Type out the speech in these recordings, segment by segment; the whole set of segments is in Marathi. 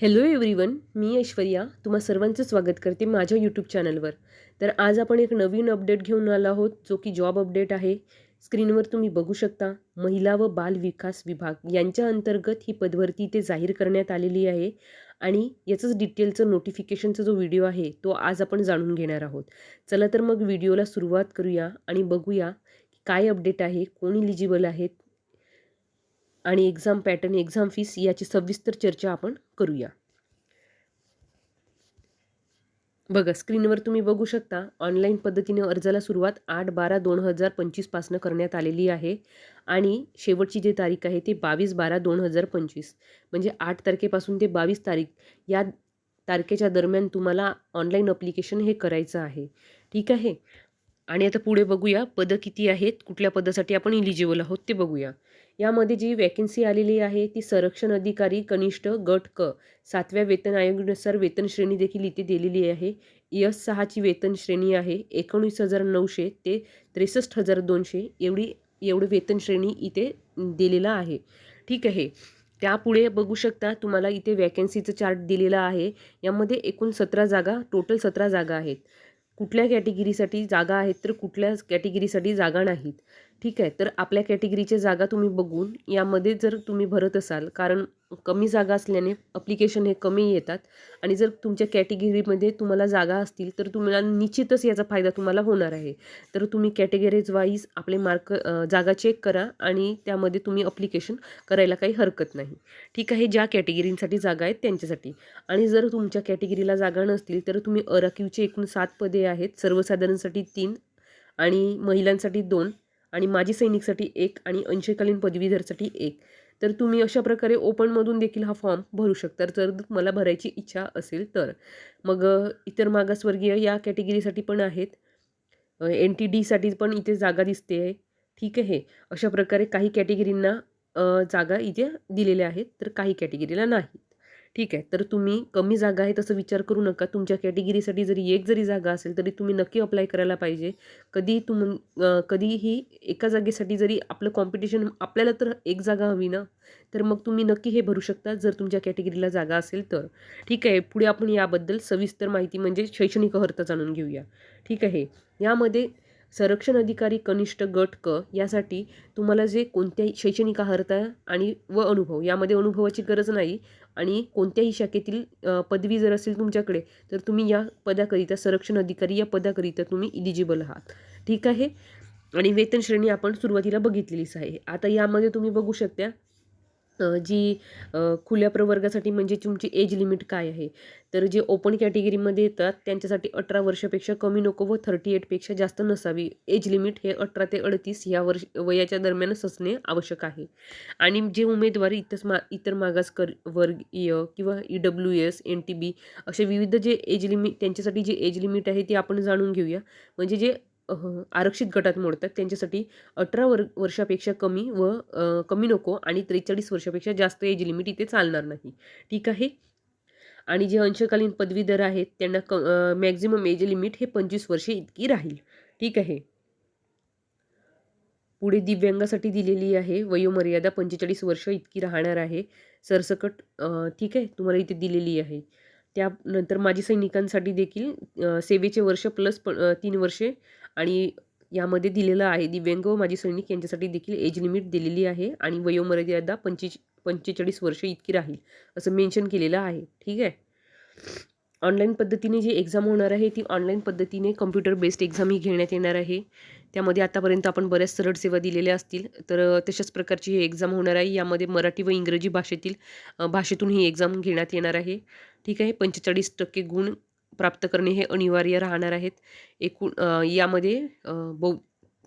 हॅलो एव्हरीवन, मी ऐश्वर्या तुम्हा सर्वांचं स्वागत करते माझ्या यूट्यूब चॅनलवर. तर आज आपण एक नवीन अपडेट घेऊन आलो आहोत, जो की जॉब अपडेट आहे. स्क्रीनवर तुम्ही बघू शकता, महिला व बाल विकास विभाग यांच्या अंतर्गत ही पदभरती इथे जाहीर करण्यात आलेली आहे आणि याचंच डिटेलचं नोटिफिकेशनचा जो व्हिडिओ आहे तो आज आपण जाणून घेणार आहोत. चला तर मग व्हिडिओला सुरुवात करूया आणि बघूया की काय अपडेट आहे, कोण इलिजिबल आहेत आणि एक्झाम पॅटर्न, एक्झाम फीस याची सविस्तर चर्चा आपण करूया. बघा, स्क्रीनवर तुम्ही बघू शकता, ऑनलाईन पद्धतीने अर्जाला सुरुवात 8/12/2025 पासनं करण्यात आलेली आहे आणि शेवटची जी तारीख आहे ती 22/12/2025, म्हणजे 8 तारखेपासून ते 22 तारीख या तारखेच्या दरम्यान तुम्हाला ऑनलाईन अप्लिकेशन हे करायचं आहे. ठीक आहे. आणि आता पुढे बघूया पदं किती आहेत, कुठल्या पदासाठी आपण इलिजिबल आहोत ते बघूया. यामध्ये जी वॅकन्सी आलेली आहे ती संरक्षण अधिकारी कनिष्ठ गट क 7व्या वेतन आयोगानुसार वेतन श्रेणी देखील इथे दिलेली आहे. S6ची वेतन श्रेणी आहे 19,900 ते 63,200 एवढी वेतन श्रेणी इथे दिलेला आहे. ठीक आहे. त्यापुढे बघू शकता, तुम्हाला इथे वॅकन्सीचं चार्ट दिलेला आहे. यामध्ये एकूण 17 जागा, टोटल 17 जागा आहेत. कुठल्या कॅटेगरीसाठी जागा आहेत तर कुठल्याच कॅटेगरीसाठी जागा नाहीत. ठीक आहे. तर आपल्या कॅटेगरीच्या जागा तुम्ही बघून यामध्ये जर तुम्ही भरत असाल, कारण कमी जागा असल्याने ॲप्लिकेशन हे कमी येतात आणि जर तुमच्या कॅटेगरीमध्ये तुम्हाला जागा असतील तर तुम्हाला निश्चितच याचा फायदा तुम्हाला होणार आहे. तर तुम्ही कॅटेगरीज वाईज आपले मार्क जागा चेक करा आणि त्यामध्ये तुम्ही ॲप्लिकेशन करायला काही हरकत नाही. ठीक आहे. ज्या कॅटेगरींसाठी जागा आहेत त्यांच्यासाठी. आणि जर तुमच्या कॅटेगरीला जागा नसतील तर तुम्ही अराखीवचे एकूण 7 पदे आहेत. सर्वसाधारणसाठी 3 आणि महिलांसाठी 2 आणि माजी सैनिकसाठी 1 आणि अंशकालीन पदवीधरसाठी 1. तर तुम्ही अशा प्रकारे ओपनमधून देखील हा फॉर्म भरू शकता जर तुम्हाला भरायची इच्छा असेल तर. मग इतर मागासवर्गीय या कॅटेगरीसाठी पण आहेत. NTDसाठी पण इथे जागा दिसते आहे. ठीक आहे. अशा प्रकारे काही कॅटेगरींना जागा इथे दिलेल्या आहेत, तर काही कॅटेगरीला नाहीत. ठीक आहे. तर तुम्ही कमी जागा आहेत असं विचार करू नका. तुमच्या कॅटेगरीसाठी जरी जागा असेल तरी तुम्ही नक्की अप्लाय करायला पाहिजे. कधीही एका जागेसाठी जरी आपलं कॉम्पिटिशन, आपल्याला तर एक जागा हवी ना, तर मग तुम्ही नक्की हे भरू शकता जर तुमच्या कॅटेगरीला जागा असेल तर. ठीक आहे. पुढे आपण याबद्दल सविस्तर माहिती म्हणजे शैक्षणिक अर्हता जाणून घेऊया. ठीक आहे. यामध्ये संरक्षण अधिकारी कनिष्ठ गट क यासाठी तुम्हाला जे कोणत्याही शैक्षणिक अर्हता आणि अनुभव, यामध्ये अनुभवाची गरज नाही आणि कोणत्याही शाखेतील पदवी जर असेल तुमच्याकडे तर तुम्ही या पदाकरिता, संरक्षण अधिकारी या पदाकरिता तुम्ही इलिजिबल आहात. ठीक आहे. आणि वेतन श्रेणी आपण सुरुवातीला बघितलेलीच आहे. आता यामध्ये तुम्ही बघू शकता जी खुल्या प्रवर्गासाठी म्हणजे तुमची एज लिमिट काय आहे. तर जे ओपन कॅटेगरीमध्ये येतात त्यांच्यासाठी 18 वर्षापेक्षा कमी नको व 38 पेक्षा जास्त नसावी. एज लिमिट हे 18 ते 38 या वयाच्या दरम्यानच असणे आवश्यक आहे. आणि जे उमेदवार इतर वर्गीय किंवा EWS, NTB असे विविध जे एज लिमिट, त्यांच्यासाठी जे एज लिमिट आहे ती आपण जाणून घेऊया. म्हणजे जे आरक्षित गटात मोडतात त्यांच्यासाठी 18 वर्षापेक्षा कमी व कमी नको आणि 43 वर्षापेक्षा जास्त एज लिमिट इथे चालणार नाही. ठीक आहे. आणि जे अंशकालीन पदवीधर आहेत त्यांना मॅक्झिमम एज लिमिट हे 25 वर्षे इतकी राहील. ठीक आहे. पुढे दिव्यांगासाठी दिलेली आहे वयोमर्यादा 45 वर्ष इतकी राहणार आहे. सरसकट ठीक आहे, तुम्हाला इथे दिलेली आहे. त्यानंतर माजी सैनिकांसाठी देखील सेवेचे वर्ष प्लस 3 वर्षे आणि यामध्ये दिलेलं आहे दिव्यांग व माजी सैनिक यांच्यासाठी देखील एज लिमिट दिलेली आहे आणि वयोमर्यादा 45 वर्ष इतकी राहील असं मेन्शन केलेलं आहे. ठीक आहे. ऑनलाईन पद्धतीने जी एक्झाम होणार आहे ती ऑनलाईन पद्धतीने कम्प्युटर बेस्ड एक्झाम ही घेण्यात येणार आहे. त्यामध्ये आतापर्यंत आपण बऱ्याच सरळ सेवा दिलेल्या असतील, तर तशाच प्रकारची ही एक्झाम होणार आहे. यामध्ये मराठी व इंग्रजी भाषेतून ही एक्झाम घेण्यात येणार आहे. ठीक आहे. 45% गुण प्राप्त करणे हे अनिवार्य राहणार आहेत. एकूण यामध्ये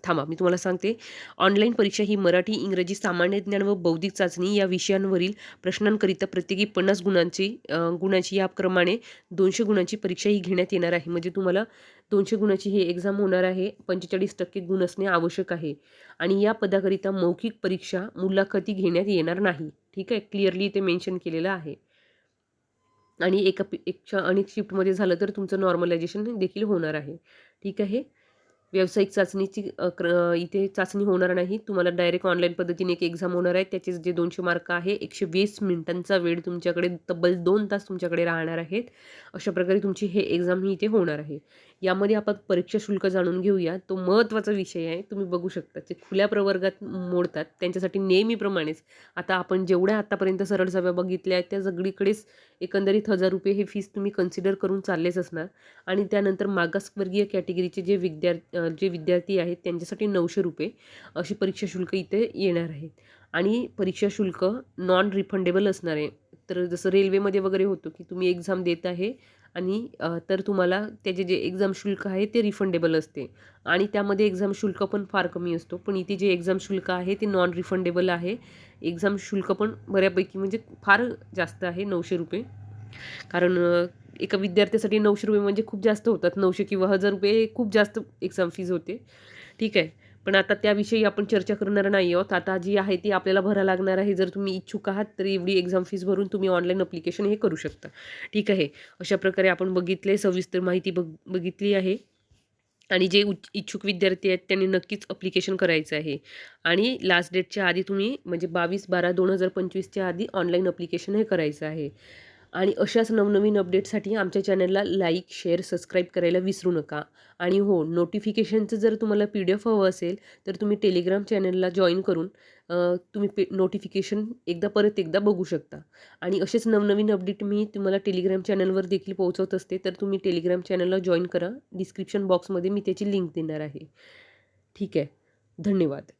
थांबा मी तुम्हाला सांगते. ऑनलाईन परीक्षा ही मराठी, इंग्रजी, सामान्य ज्ञान व बौद्धिक चाचणी या विषयांवरील प्रश्नांकरिता प्रत्येकी 50 गुणांची याप्रमाणे 200 गुणांची परीक्षा ही घेण्यात येणार आहे. म्हणजे तुम्हाला 200 गुणाची ही एक्झाम होणार आहे. 45% गुण असणे आवश्यक आहे आणि या पदाकरिता मौखिक परीक्षा, मुलाखती घेण्यात येणार नाही. ठीक आहे. क्लिअरली इथे मेन्शन केलेलं आहे. आणि एका अनेक शिफ्टमध्ये झालं तर तुमचं नॉर्मलायझेशन देखील होणार आहे. ठीक आहे. व्यावसायिक चाचणीची इथे चाचणी होणार नाही. तुम्हाला डायरेक्ट ऑनलाईन पद्धतीने एक एक्झाम होणार आहे. त्याचे जे 200 मार्क आहे, 120 मिनिटांचा वेळ तुमच्याकडे तब्बल 2 तास तुमच्याकडे राहणार आहेत. अशा प्रकारे तुमची हे एक्झाम ही इथे होणार आहे. यामध्ये आपण परीक्षा शुल्क जाणून घेऊया. तो महत्त्वाचा विषय आहे. तुम्ही बघू शकता जे खुल्या प्रवर्गात मोडतात त्यांच्यासाठी नेहमीप्रमाणेच आता आपण जेवढ्या आत्तापर्यंत सरळ सभा बघितल्या आहेत त्या सगळीकडेच एकंदरीत ₹1000 ही फीस तुम्ही कन्सिडर करून चाललेच असणार. आणि त्यानंतर मागासवर्गीय कॅटेगरीचे जे विद्यार्थी आहेत त्यांच्यासाठी ₹900 अशी परीक्षा शुल्क इथे येणार आहे. आणि परीक्षा शुल्क नॉन रिफंडेबल असणार आहे. तर जसं रेल्वेमध्ये वगैरे होतं की तुम्ही एक्झाम देत आहे आणि तर तुम्हाला त्याचे जे एक्झाम शुल्क आहे ते रिफंडेबल असते आणि त्यामध्ये एक्झाम शुल्क पण फार कमी असतो. पण इथे जे एक्झाम शुल्क आहे ते नॉन रिफंडेबल आहे. एक्झाम शुल्क पण बऱ्यापैकी म्हणजे फार जास्त आहे ₹900. कारण एका विद्यार्थ्यासाठी ₹900 म्हणजे खूप जास्त होतात. 900 किंवा ₹1000 खूप जास्त एक्झाम फीज होते. ठीक आहे. पण आता त्याविषयी आपण चर्चा करणार नाही आहोत. आता जी आहे ती आपल्याला भरावी लागणार आहे. जर तुम्ही इच्छुक आहात तर एवढी एक्झाम फीज भरून तुम्ही ऑनलाईन ॲप्लिकेशन हे करू शकता. ठीक आहे. अशा प्रकारे आपण बघितले सविस्तर माहिती बघितली आहे. आणि जे इच्छुक विद्यार्थी आहेत त्यांनी नक्कीच ॲप्लिकेशन करायचं आहे. आणि लास्ट डेटच्या आधी तुम्ही म्हणजे 22/12/2025च्या आधी ऑनलाईन ॲप्लिकेशन हे करायचं आहे. आणि अशाच नवनवीन अपडेटसाठी आमच्या चॅनलला लाईक, शेअर, सबस्क्राईब करायला विसरू नका. आणि हो, नोटिफिकेशनचं जर तुम्हाला PDF हवं असेल, तर तुम्ही टेलिग्राम चॅनलला जॉइन करून तुम्ही नोटिफिकेशन परत एकदा बघू शकता. आणि असेच नवनवीन अपडेट मी तुम्हाला टेलिग्राम चॅनलवर देखील पोहोचवत असते. तर तुम्ही टेलिग्राम चॅनलला जॉइन करा. डिस्क्रिप्शन बॉक्समध्ये मी त्याची लिंक देणार आहे. ठीक आहे. धन्यवाद.